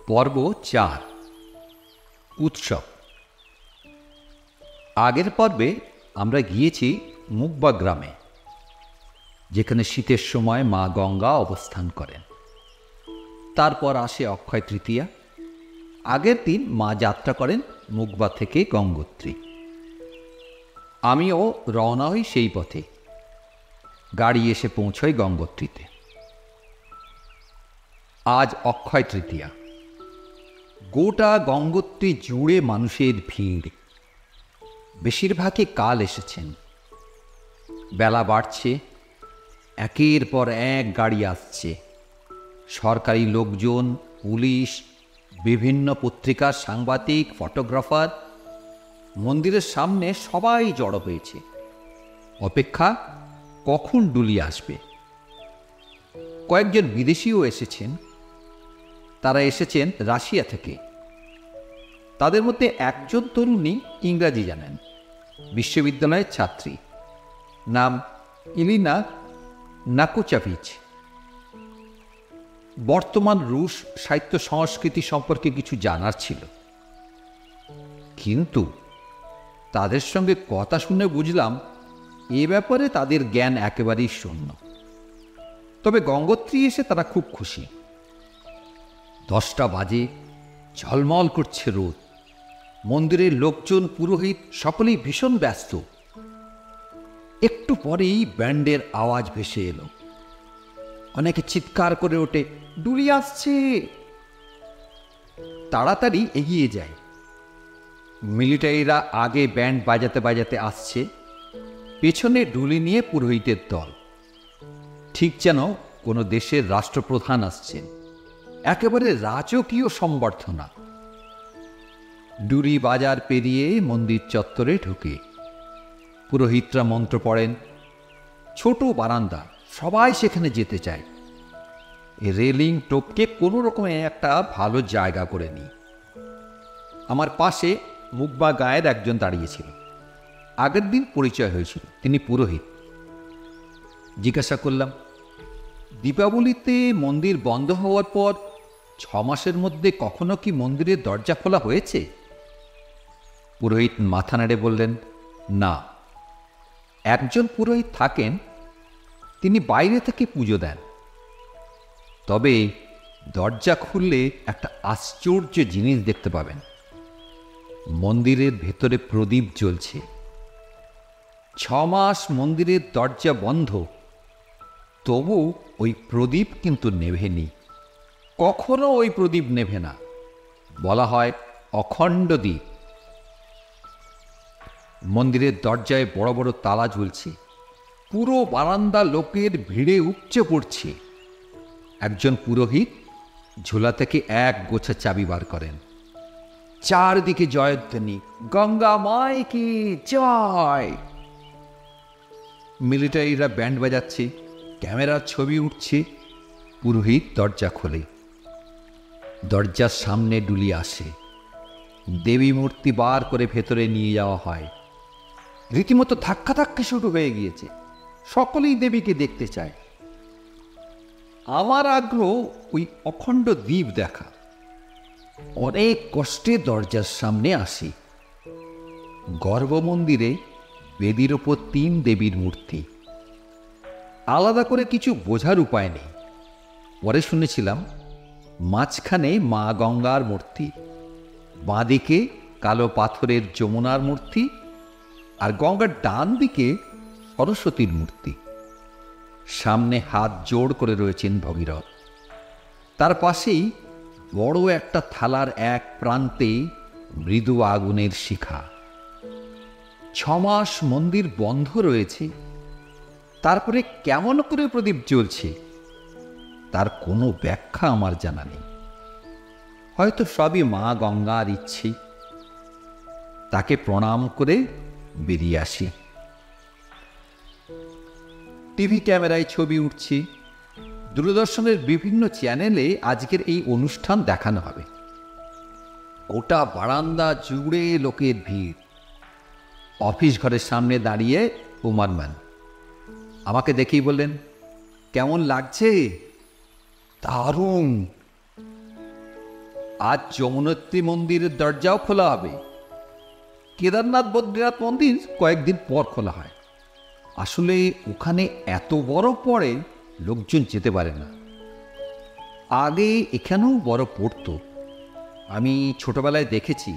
পর্ব ৪ উৎসব। আগের পর্বে আমরা গিয়েছি মুগবা গ্রামে, যেখানে শীতের সময় মা গঙ্গা অবস্থান করেন। তারপর আসে অক্ষয় তৃতীয়া। আগের দিন মা যাত্রা করেন মুগবা থেকে গঙ্গোত্রী। আমিও রওনা হই সেই পথে। গাড়ি এসে পৌঁছয় গঙ্গোত্রীতে। আজ অক্ষয় তৃতীয়া। গোটা গঙ্গোত্রী জুড়ে মানুষের ভিড়। বেশিরভাগই কাল এসেছেন। বেলা বাড়ছে, একের পর এক গাড়ি আসছে। সরকারি লোকজন, পুলিশ, বিভিন্ন পত্রিকার সাংবাদিক, ফটোগ্রাফার। মন্দিরের সামনে সবাই জড়ো হয়েছে। অপেক্ষা কখন ডুলি আসবে। কয়েকজন বিদেশিও এসেছেন। তারা এসেছেন রাশিয়া থেকে। তাদের মধ্যে একজন তরুণী ইংরাজি জানেন, বিশ্ববিদ্যালয়ের ছাত্রী। নাম ইলিনা নাকুচাভিচ। বর্তমান রুশ সাহিত্য সংস্কৃতি সম্পর্কে কিছু জানার ছিল, কিন্তু তাদের সঙ্গে কথা শুনে বুঝলাম এ ব্যাপারে তাদের জ্ঞান একেবারেই শূন্য। তবে গঙ্গোত্রী এসে তারা খুব খুশি। 10টা বাজে, ঝলমল করছে রোদ। মন্দিরের লোকজন, পুরোহিত সকলেই ভীষণ ব্যস্ত। একটু পরেই ব্যান্ডের আওয়াজ ভেসে এলো। অনেকে চিৎকার করে ওঠে, ডুলি আসছে। তাড়াতাড়ি এগিয়ে যায়। মিলিটারিরা আগে ব্যান্ড বাজাতে বাজাতে আসছে, পেছনে ডুলি নিয়ে পুরোহিতের দল। ঠিক যেন কোনো দেশের রাষ্ট্রপ্রধান আসছেন। একেবারে রাজকীয় সম্বর্ধনা। ডুরি বাজার পেরিয়ে মন্দির চত্বরে ঢুকে পুরোহিতরা মন্ত্র পড়েন। ছোট বারান্দা, সবাই সেখানে যেতে চায়। রেলিং টপকে কোনো রকমে একটা ভালো জায়গা করে নিই। আমার পাশে মুগবা গায়ের একজন দাঁড়িয়েছিল। আগের দিন পরিচয় হয়েছিল, তিনি পুরোহিত। জিজ্ঞাসা করলাম, দীপাবলিতে মন্দির বন্ধ হওয়ার পর 6 মাসের মধ্যে কখনো কি মন্দিরের দরজা খোলা হয়েছে? পুরোহিত মাথা নেড়ে বললেন, না। একজন পুরোহিত থাকেন, তিনি বাইরে থেকে পুজো দেন। তবে দরজা খুললে একটা আশ্চর্য জিনিস দেখতে পাবেন। মন্দিরের ভেতরে প্রদীপ জ্বলছে। 6 মাস মন্দিরের দরজা বন্ধ, তবু ওই প্রদীপ কিন্তু নেভেনি। কখনো ওই প্রদীপ নেভে না। বলা হয় অখণ্ড দ্বীপ। মন্দিরের দরজায় বড় বড় তালা ঝুলছে। পুরো বারান্দা লোকের ভিড়ে উপচে পড়ছে। একজন পুরোহিত ঝোলা থেকে এক গোছা চাবি বার করেন। চারদিকে জয়ধ্বনি, গঙ্গা মাই কি জয়। মিলিটারিরা ব্যান্ড বাজাচ্ছে, ক্যামেরার ছবি উঠছে। পুরোহিত দরজা খোলে। দরজার সামনে ডুলি আসে। দেবী মূর্তি বার করে ভেতরে নিয়ে যাওয়া হয়। রীতিমতো ধাক্কাধাক্কি শুরু হয়ে গিয়েছে। সকলেই দেবীকে দেখতে চায়। আমার আগ্রহ ওই অখণ্ড দ্বীপ দেখা। অনেক কষ্টে দরজার সামনে আসি। গর্ভমন্দিরে বেদির ওপর 3 দেবীর মূর্তি। আলাদা করে কিছু বোঝার উপায় নেই। পরে শুনেছিলাম মাঝখানে মা গঙ্গার মূর্তি, বাঁদিকে কালো পাথরের যমুনার মূর্তি, আর গঙ্গার ডান দিকে সরস্বতীর মূর্তি। সামনে হাত জোড় করে রয়েছেন ভগীরথ। তার পাশেই বড় একটা থালার এক প্রান্তে মৃদু আগুনের শিখা। 6 মাস মন্দির বন্ধ রয়েছে, তারপরে কেমন করে প্রদীপ জ্বলছে তার কোনো ব্যাখ্যা আমার জানা নেই। হয়তো সবই মা গঙ্গার ইচ্ছে। তাকে প্রণাম করে বেরিয়ে আসি। টিভি ক্যামেরায় ছবি উঠছে। দূরদর্শনের বিভিন্ন চ্যানেলে আজকের এই অনুষ্ঠান দেখানো হবে। গোটা বারান্দা জুড়ে লোকের ভিড়। অফিস ঘরের সামনে দাঁড়িয়ে উমারমান আমাকে দেখেই বললেন, কেমন লাগছে? দারুণ। আজ যমুনোত্রী মন্দিরের দরজাও খোলা হবে। কেদারনাথ বদ্রীনাথ মন্দির কয়েকদিন পর খোলা হয়। আসলে ওখানে এত বরফ পড়ে লোকজন যেতে পারে না। আগে এখানেও বরফ পড়তো। আমি ছোটবেলায় দেখেছি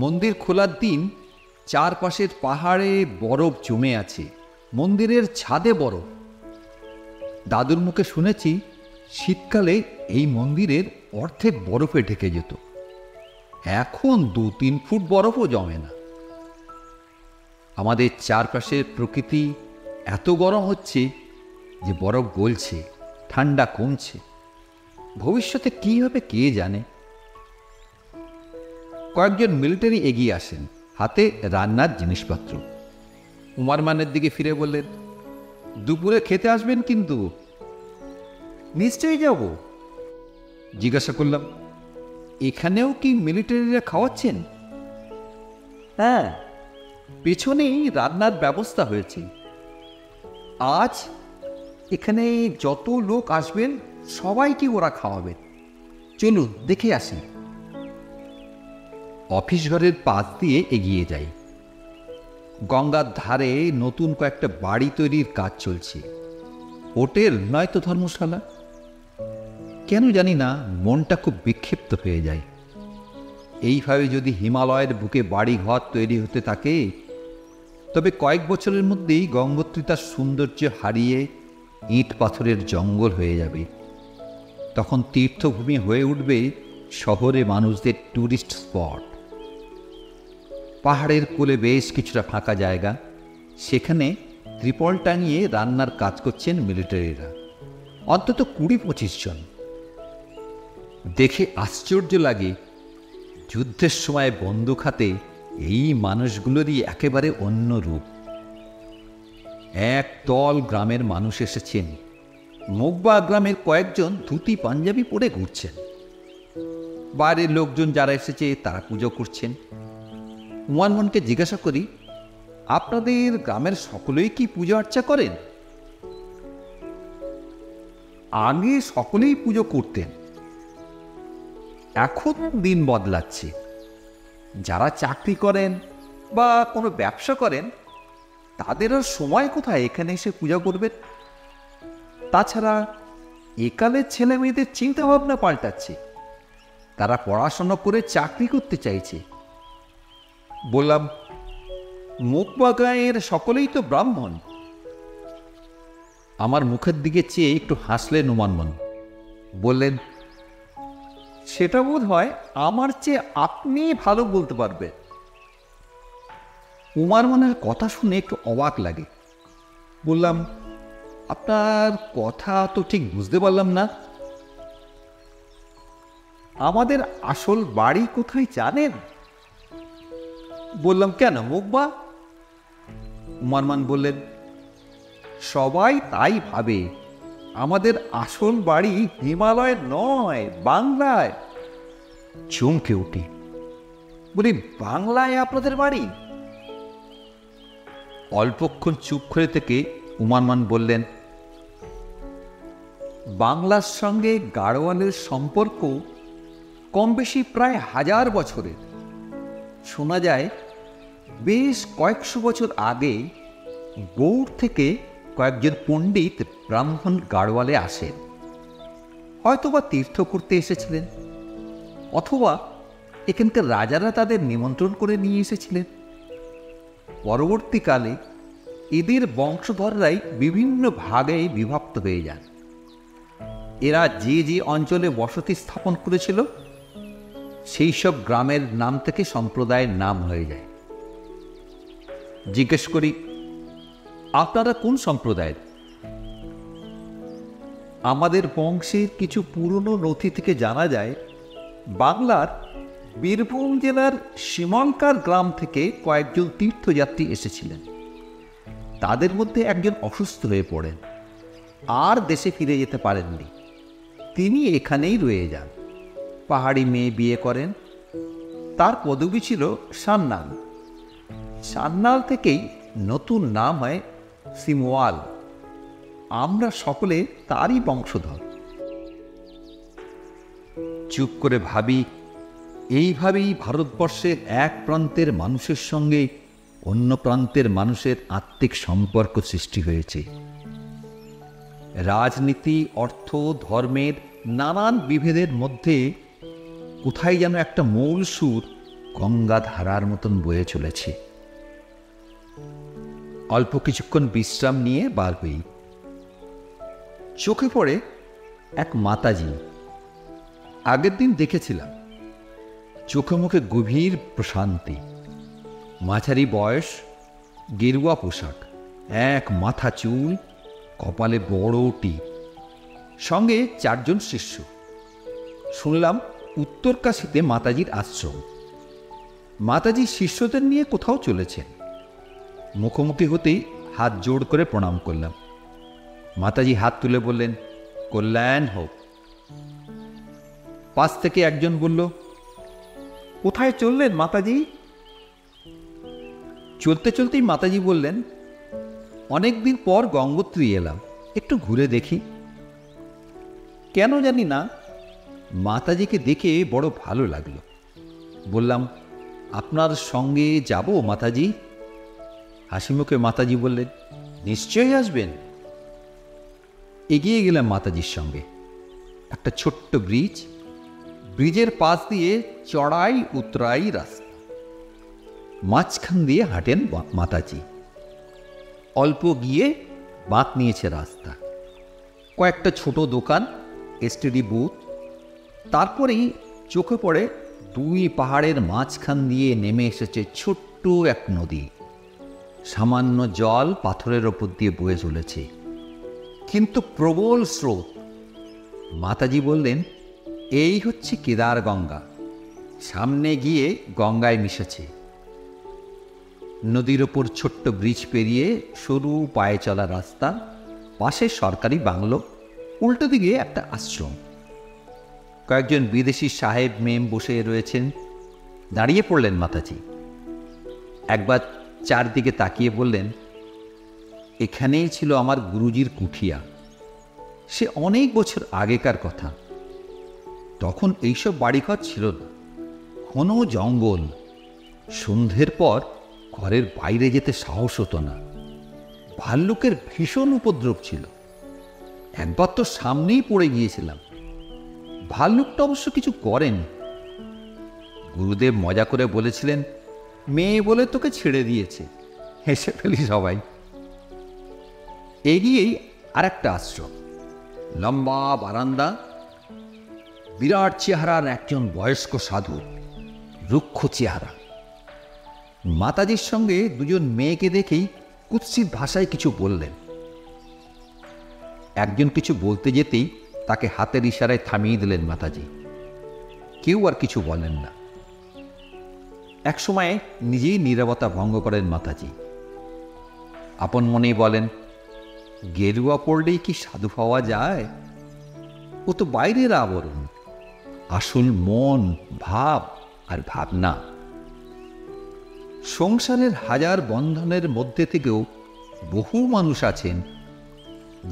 মন্দির খোলার দিন চারপাশের পাহাড়ে বরফ জমে আছে, মন্দিরের ছাদে বরফ। দাদুর মুখে শুনেছি শীতকালে এই মন্দিরের অর্ধেক বরফে ঢেকে যেত। এখন 2-3 ফুট বরফও জমে না। আমাদের চারপাশের প্রকৃতি এত গরম হচ্ছে যে বরফ গলছে, ঠান্ডা কমছে। ভবিষ্যতে কী হবে কে জানে। কয়েকজন মিলিটারি এগিয়ে আসেন, হাতে রান্নার জিনিসপত্র। উমারমানের দিকে ফিরে বললেন, দুপুরে খেতে আসবেন কিন্তু। নিশ্চয়ই যাব। জিজ্ঞাসা করলাম, এখানেও কি মিলিটারিরা খাওয়াচ্ছেন? হ্যাঁ, পেছনেই রান্নার ব্যবস্থা হয়েছে। আজ এখানে যত লোক আসবেন সবাইকে ওরা খাওয়াবে। চলুন দেখে আসি। অফিস ঘরের পাশ দিয়ে এগিয়ে যাই। গঙ্গার ধারে নতুন কয়েকটা বাড়ি তৈরির কাজ চলছে। হোটেল নয়তো ধর্মশালা। কেন জানি না মনটা খুব বিক্ষিপ্ত হয়ে যায়। এইভাবে যদি হিমালয়ের বুকে বাড়ি ঘর তৈরি হতে থাকে, তবে কয়েক বছরের মধ্যেই গঙ্গোত্রী তার সৌন্দর্য হারিয়ে ইট পাথরের জঙ্গল হয়ে যাবে। তখন তীর্থভূমি হয়ে উঠবে শহরে মানুষদের ট্যুরিস্ট স্পট। পাহাড়ের কোলে বেশ কিছুটা ফাঁকা জায়গা, সেখানে ত্রিপল টাঙিয়ে রান্নার কাজ করছেন মিলিটারিরা, অন্তত 20-25 জন। দেখে আশ্চর্য লাগে, যুদ্ধের সময় বন্দুক হাতে এই মানুষগুলোরই একেবারে অন্য রূপ। এক দল গ্রামের মানুষ এসেছেন। মোগবা গ্রামের কয়েকজন ধুতি পাঞ্জাবি পরে ঘুরছেন। বাইরের লোকজন যারা এসেছে তারা পুজো করছেন। উমারমনকে জিজ্ঞাসা করি, আপনাদের গ্রামের সকলেই কি পুজো আর্চা করেন? আগে সকলেই পুজো করতেন, এখন দিন বদলাচ্ছে। যারা চাকরি করেন বা কোনো ব্যবসা করেন তাদের আর সময় কোথায় এখানে এসে পূজা করবেন? তাছাড়া একালের ছেলে মেয়েদের চিন্তাভাবনা পাল্টাচ্ছে। তারা পড়াশোনা করে চাকরি করতে চাইছে। বললাম, মোগবা গাঁয়ের সকলেই তো ব্রাহ্মণ। আমার মুখের দিকে চেয়ে একটু হাসলেন উমারমন। বললেন, সেটা বোধ হয় আমার চেয়ে আপনি ভালো বলতে পারবেন। উমারমনের কথা শুনে একটু অবাক লাগে। বললাম, আপনার কথা তো ঠিক বুঝতে পারলাম না। আমাদের আসল বাড়ি কোথায় জানেন? বললাম, কেন মোগবা? উমারমান বললেন, সবাই তাই ভাবে। আমাদের আসল বাড়ি হিমালয়ে নয়, বাংলায়। চমকে উঠি, বলি, বাংলায় আপনাদের বাড়ি? অল্পক্ষণ চুপ করে থেকে উমারমান বললেন, বাংলার সঙ্গে গাড়োয়ালের সম্পর্ক কম বেশি প্রায় 1000 বছরের। শোনা যায় বেশ কয়েকশো বছর আগে গৌড় থেকে কয়েকজন পণ্ডিত ব্রাহ্মণ গাড়োয়ালে আসেন। হয়তোবা তীর্থ করতে এসেছিলেন, অথবা এখানকার রাজারা তাদের নিমন্ত্রণ করে নিয়ে এসেছিলেন। পরবর্তীকালে এদের বংশধররাই বিভিন্ন ভাগে বিভক্ত হয়ে যান। এরা যে যে অঞ্চলে বসতি স্থাপন করেছিল সেই সব গ্রামের নাম থেকে সম্প্রদায়ের নাম হয়ে যায়। জিজ্ঞেস করি, আপনারা কোন সম্প্রদায়ের? আমাদের বংশের কিছু পুরনো নথি থেকে জানা যায় বাংলার বীরভূম জেলার সীমাঙ্কার গ্রাম থেকে কয়েকজন তীর্থযাত্রী এসেছিলেন। তাদের মধ্যে একজন অসুস্থ হয়ে পড়েন, আর দেশে ফিরে যেতে পারেননি। তিনি এখানেই রয়ে যান। পাহাড়ি মেয়ে বিয়ে করেন। তার পদবি ছিল সান্যাল। সান্যাল থেকেই নতুন নাম হয় সিমওয়াল। আমরা সকলে তারই বংশধর। চুপ করে ভাবি, এইভাবেই ভারতবর্ষের এক প্রান্তের মানুষের সঙ্গে অন্য প্রান্তের মানুষের আত্মিক সম্পর্ক সৃষ্টি হয়েছে। রাজনীতি, অর্থ, ধর্মের নানান বিভেদের মধ্যে কোথায় যেন একটা মূল সুর গঙ্গা ধারার মতন বয়ে চলেছে। অল্প কিছুক্ষণ বিশ্রাম নিয়ে বার হই। চোখে পড়ে এক মাতাজি। আগের দিন দেখেছিলাম। চোখে মুখে গভীর প্রশান্তি, মাঝারি বয়স, গেরুয়া পোশাক, এক মাথা চুল, কপালে বড় টিপ, সঙ্গে 4 জন শিষ্য। শুনলাম উত্তরকাশীতে মাতাজির আশ্রম। মাতাজি শিষ্যদের নিয়ে কোথাও চলেছেন। মুখোমুখি হতেই হাত জোড় করে প্রণাম করলাম। মাতাজি হাত তুলে বললেন, কল্যাণ হোক। পাশ থেকে একজন বলল, কোথায় চললেন মাতাজি? চলতে চলতেই মাতাজি বললেন, অনেকদিন পর গঙ্গোত্রী এলাম, একটু ঘুরে দেখি। কেন জানি না মাতাজিকে দেখে বড় ভালো লাগলো। বললাম, আপনার সঙ্গে যাব মাতাজি? হাসিমুখে মাতাজি বললেন, নিশ্চয়ই আসবেন। এগিয়ে গেলাম মাতাজির সঙ্গে। একটা ছোট্ট ব্রিজ, ব্রিজের পাশ দিয়ে চড়াই উতরাই রাস্তা। মাঝখান দিয়ে হাঁটেন মাতাজি। অল্প গিয়ে বাঁক নিয়েছে রাস্তা। কয়েকটা ছোট দোকান, এসটিডি বুথ। তারপরেই চোখে পড়ে 2 পাহাড়ের মাঝখান দিয়ে নেমে এসেছে ছোট্ট এক নদী। সামান্য জল পাথরের ওপর দিয়ে বয়ে চলেছে, কিন্তু প্রবল স্রোত। মাতাজি বললেন, এই হচ্ছে কেদার গঙ্গা। সামনে গিয়ে গঙ্গায় মিশেছে। নদীর ওপর ছোট্ট ব্রিজ পেরিয়ে সরু পায়ে চলা রাস্তা, পাশে সরকারি বাংলো, উল্টো দিকে একটা আশ্রম। কয়েকজন বিদেশি সাহেব মেম বসে রয়েছেন। দাঁড়িয়ে পড়লেন মাতাজি। একবার চারদিকে তাকিয়ে বললেন, এখানেই ছিল আমার গুরুজির কুঠিয়া। সে অনেক বছর আগেকার কথা। তখন এইসব বাড়িঘর ছিল না, ঘন জঙ্গল। সন্ধ্যের পর ঘরের বাইরে যেতে সাহস হতো না। ভাল্লুকের ভীষণ উপদ্রব ছিল। একবার তো সামনেই পড়ে গিয়েছিলাম। ভাল্লুকটা অবশ্য কিছু করেনি। গুরুদেব মজা করে বলেছিলেন, মেয়ে বলে তোকে ছেড়ে দিয়েছে। হেসে ফেলি সবাই। এগিয়েই আর একটা আশ্রম। লম্বা বারান্দা, বিরাট চেহারার একজন বয়স্ক সাধু, রুক্ষ চেহারা। মাতাজির সঙ্গে 2 জন মেয়েকে দেখেই কুৎসিত ভাষায় কিছু বললেন। একজন কিছু বলতে যেতেই তাকে হাতের ইশারায় থামিয়ে দিলেন মাতাজি। কেউ আর কিছু বলেন না। এক সময় নিজেই নীরবতা ভঙ্গ করেন মাতাজি। আপন মনেই বলেন, গেরুয়া পড়লেই কি সাধু পাওয়া যায়? ও তো বাইরের আবরণ, আসল মন, ভাব আর ভাবনা। সংসারের হাজার বন্ধনের মধ্যে থেকেও বহু মানুষ আছেন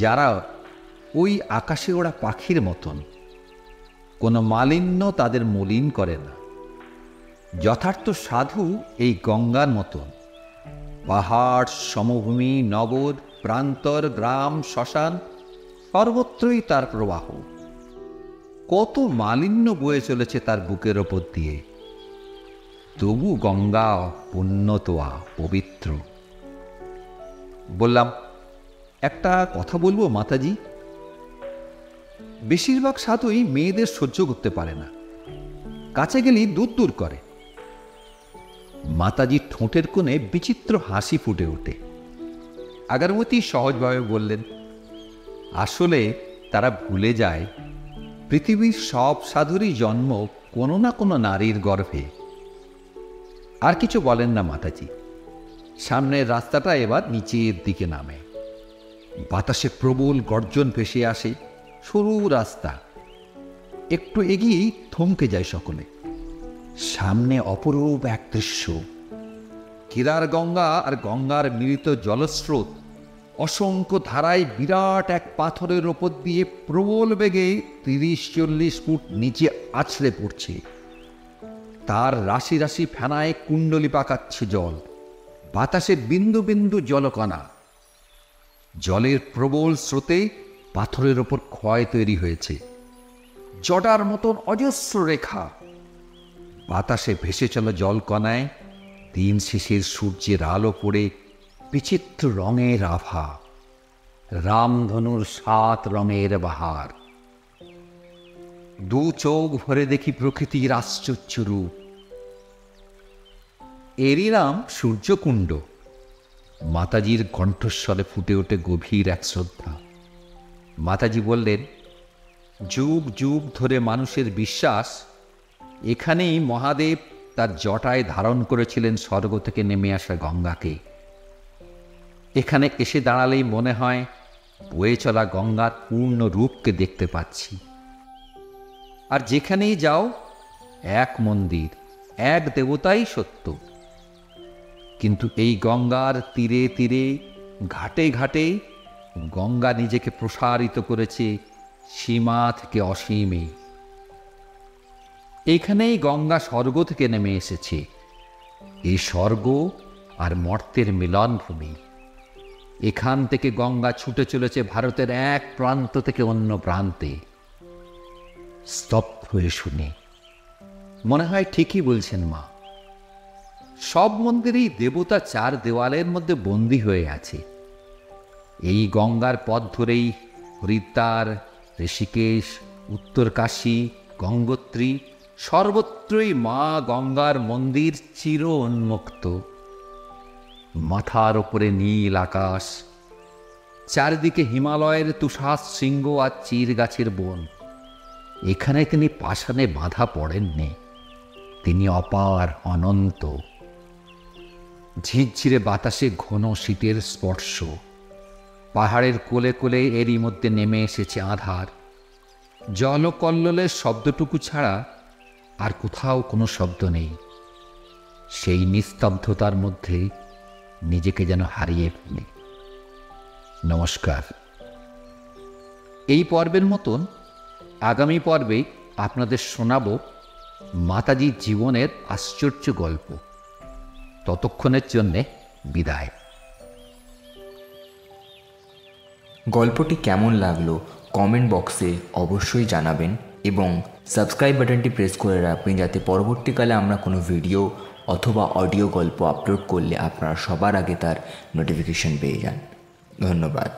যারা ওই আকাশে ওড়া পাখির মতন। কোনো মালিন্য তাদের মলিন করে না। যথার্থ সাধু এই গঙ্গার মতন। পাহাড়, সমভূমি, নগর, প্রান্তর, গ্রাম, শ্মশান, সর্বত্রই তার প্রবাহ। কত মালিন্য বয়ে চলেছে তার বুকের ওপর দিয়ে, তবু গঙ্গা পুণ্যতোয়া, পবিত্র। বললাম, একটা কথা বলবো মাতাজি? বেশিরভাগ সাধুই মেয়েদের সহ্য করতে পারে না, কাছে গেলেই দূর দূর করে। মাতাজির ঠোঁটের কোণে বিচিত্র হাসি ফুটে ওঠে। আগরমতি সহজভাবে বললেন, আসলে তারা ভুলে যায় পৃথিবীর সব সাধুরই জন্ম কোনো না কোনো নারীর গর্ভে। আর কিছু বলেন না মাতাজি। সামনের রাস্তাটা এবার নিচের দিকে নামে। বাতাসে প্রবল গর্জন ভেসে আসে। সরু রাস্তা। একটু এগিয়েই থমকে যায় সকলে। সামনে অপরূপ এক দৃশ্য। কেদার গঙ্গা আর গঙ্গার মিলিত জলস্রোত অসংখ্য ধারায় বিরাট এক পাথরের ওপর দিয়ে প্রবল বেগে 30-40 ফুট নিচে আছড়ে পড়ছে। তার রাশি রাশি ফেনায় কুণ্ডলি পাকাচ্ছে জল। বাতাসে বিন্দু বিন্দু জলকণা। জলের প্রবল স্রোতে পাথরের ওপর ক্ষয় তৈরি হয়েছে, জটার মতন অজস্র রেখা। বাতাসে ভেসে চলা জলকণায় দিন শেষের সূর্যের আলো পড়ে বিচিত্র রঙের আভা। রামধনুর 7 রঙের বাহার। দু চোখ ভরে দেখি প্রকৃতির আশ্চর্য রূপ। এরই নাম সূর্যকুণ্ড। মাতাজির কণ্ঠস্বরে ফুটে ওঠে গভীর এক শ্রদ্ধা। মাতাজি বললেন, যুগ যুগ ধরে মানুষের বিশ্বাস এখানেই মহাদেব তার জটায় ধারণ করেছিলেন স্বর্গ থেকে নেমে আসা গঙ্গাকে। এখানে এসে দাঁড়ালেই মনে হয় বয়ে চলা গঙ্গার পূর্ণ রূপকে দেখতে পাচ্ছি। আর যেখানেই যাও এক মন্দির, এক দেবতাই সত্য। কিন্তু এই গঙ্গার তীরে তীরে, ঘাটে ঘাটে গঙ্গা নিজেকে প্রসারিত করেছে সীমা থেকে অসীমে। এখানেই গঙ্গা স্বর্গ থেকে নেমে এসেছে। এই স্বর্গ আর মর্তের মিলনভূমি। এখান থেকে গঙ্গা ছুটে চলেছে ভারতের এক প্রান্ত থেকে অন্য প্রান্তে। স্তব্ধ হয়ে শুনে মনে হয় ঠিকই বলছেন মা। সব মন্দিরেই দেবতা 4 দেওয়ালের মধ্যে বন্দী হয়ে আছে। এই গঙ্গার পথ ধরেই হরিদ্বার, ঋষিকেশ, উত্তরকাশী, গঙ্গোত্রী সর্বত্রই মা গঙ্গার মন্দির চির উন্মুক্ত। মাথার ওপরে নীল আকাশ, চারিদিকে হিমালয়ের তুষার শৃঙ্গ আর চির গাছের বন। এখানে তিনি পাষাণে বাঁধা পড়েননি। তিনি অপার, অনন্ত। ঝিরঝিরে বাতাসে ঘন শীতের স্পর্শ। পাহাড়ের কোলে কোলে এরই মধ্যে নেমে এসেছে আঁধার। জলকল্লোলের শব্দটুকু ছাড়া আর কোথাও কোনো শব্দ নেই। সেই নিস্তব্ধতার মধ্যে নিজেকে যেন হারিয়ে ফেলি। নমস্কার। এই পর্বের মতন আগামী পর্বে আপনাদের শোনাব মাতাজির জীবনের আশ্চর্য গল্প। ততক্ষণের জন্যে বিদায়। গল্পটি কেমন লাগলো কমেন্ট বক্সে অবশ্যই জানাবেন এবং সাবস্ক্রাইব বাটনটি প্রেস করে রাখবেন, যাতে পরবর্তীকালে আমরা কোনো ভিডিও অথবা অডিও গল্প আপলোড করলে আপনারা সবার আগে তার নোটিফিকেশন পেয়ে যান। ধন্যবাদ।